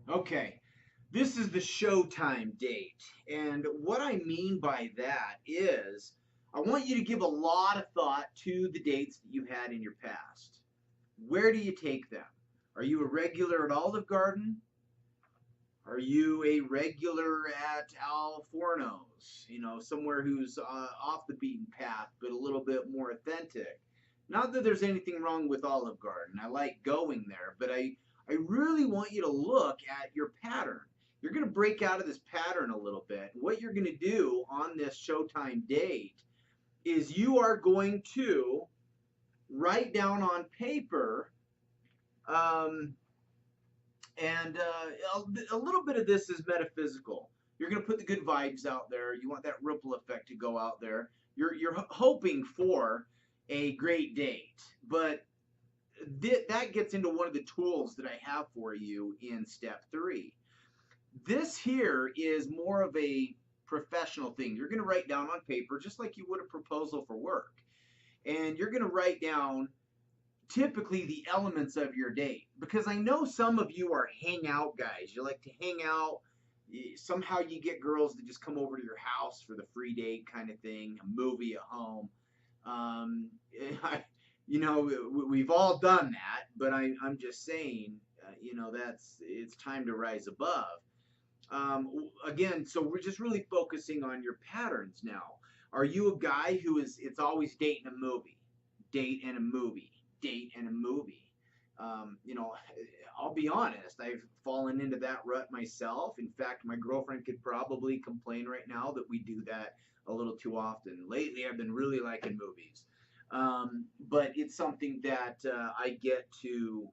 Okay, this is the Showtime date. And what I mean by that is I want you to give a lot of thought to the dates that you had in your past. Where do you take them? Are you a regular at Olive Garden? Are you a regular at Al Forno's? Somewhere who's off the beaten path, but a little bit more authentic. Not that there's anything wrong with Olive Garden. I like going there, but I really want you to look at your pattern. You're going to break out of this pattern a little bit. What you're going to do on this Showtime date is you are going to write down on paper um, and a little bit of this is metaphysical. You're going to put the good vibes out there. You want that ripple effect to go out there. You're hoping for a great date, but that gets into one of the tools that I have for you in step 3. This here is more of a professional thing. You're going to write down on paper just like you would a proposal for work, and you're going to write down typically the elements of your date, because I know some of you are hangout guys. You like to hang out. Somehow you get girls to just come over to your house for the free date kind of thing, a movie at home. Um, I, we've all done that, but I'm just saying, that's it's time to rise above. Again, so we're just really focusing on your patterns now. Are you a guy who is, it's always date and a movie, date and a movie, date and a movie? Um, you know, I'll be honest, I've fallen into that rut myself. In fact, my girlfriend could probably complain right now that we do that a little too often. Lately, I've been really liking movies. But it's something that I get to,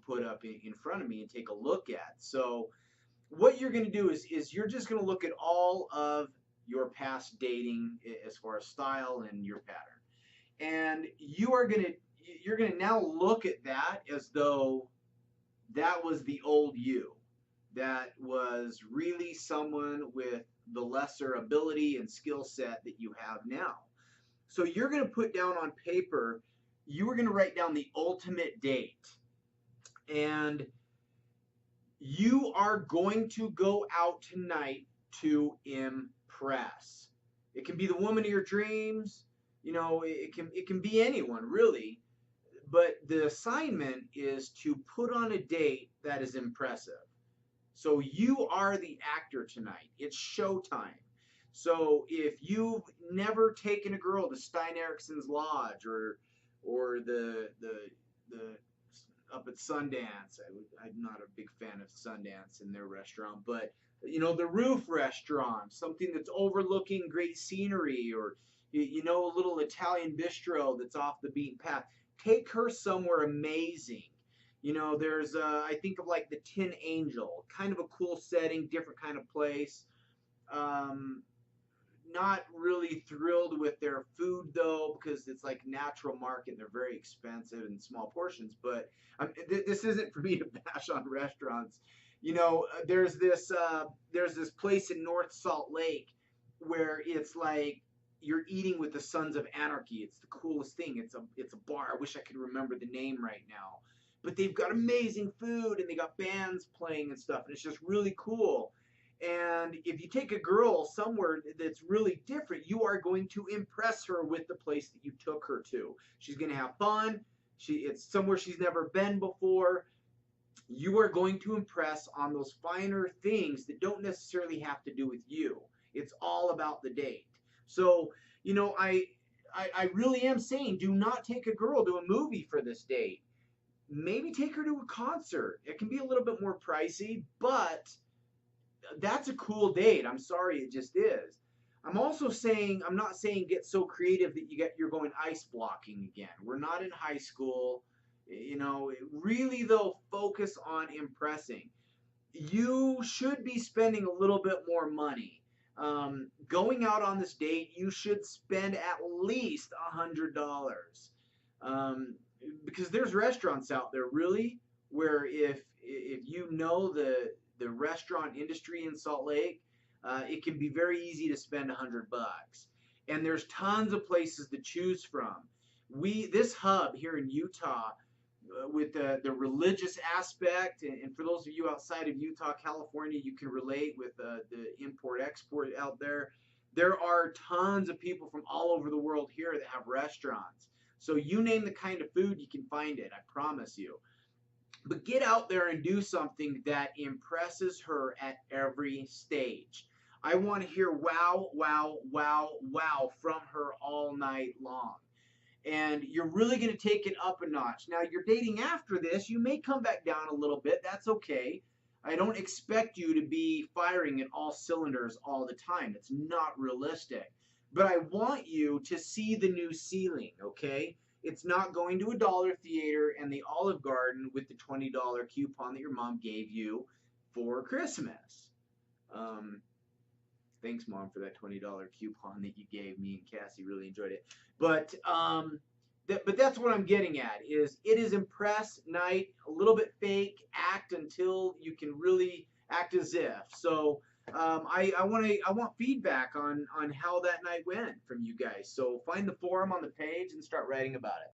put up in front of me and take a look at. So, what you're going to do is you're just going to look at all of your past dating as far as style and your pattern, and you're going to now look at that as though that was the old you, that was really someone with the lesser ability and skill set that you have now. So you're going to put down on paper, you are going to write down the ultimate date, and you are going to go out tonight to impress. It can be the woman of your dreams. It can be anyone really. But the assignment is to put on a date that is impressive. So you are the actor tonight. It's showtime. So if you've never taken a girl to Stein Erickson's Lodge or the up at Sundance. I'm not a big fan of Sundance and their restaurant, but the Roof Restaurant, something that's overlooking great scenery, or a little Italian bistro that's off the beaten path. Take her somewhere amazing. There's I think of like the Tin Angel, kind of a cool setting, different kind of place. Um, Not really thrilled with their food though, because it's like natural market and they're very expensive in small portions. But this isn't for me to bash on restaurants. There's this place in North Salt Lake where it's like you're eating with the Sons of Anarchy. It's the coolest thing. It's a bar. I wish I could remember the name right now. But they've got amazing food and they got bands playing and stuff, and it's just really cool. And if you take a girl somewhere that's really different, you are going to impress her with the place that you took her to. She's going to have fun. It's somewhere she's never been before. You are going to impress on those finer things that don't necessarily have to do with you. It's all about the date. So, I really am saying do not take a girl to a movie for this date. Maybe take her to a concert. It can be a little bit more pricey, but that's a cool date. I'm sorry, it just is. I'm not saying get so creative that you're going ice blocking again. We're not in high school. Really though, focus on impressing. You should be spending a little bit more money. Going out on this date, you should spend at least $100. Because there's restaurants out there really where if the restaurant industry in Salt Lake, it can be very easy to spend $100. And there's tons of places to choose from. This hub here in Utah, with the religious aspect, and for those of you outside of Utah, California, you can relate with the import export out there. There are tons of people from all over the world here that have restaurants. So you name the kind of food, you can find it. I promise you. But get out there and do something that impresses her at every stage. I want to hear wow, wow, wow, wow from her all night long, and you're really going to take it up a notch. Now, you're dating after this, you may come back down a little bit. That's okay. I don't expect you to be firing at all cylinders all the time. It's not realistic. But I want you to see the new ceiling, okay? It's not going to a dollar theater and the Olive Garden with the $20 coupon that your mom gave you for Christmas. Um, Thanks, Mom, for that $20 coupon that you gave me and Cassie. Really enjoyed it. But but that's what I'm getting at. Is it is impress night, a little bit fake, act until you can really act as if. So I want feedback on how that night went from you guys. So find the forum on the page and start writing about it.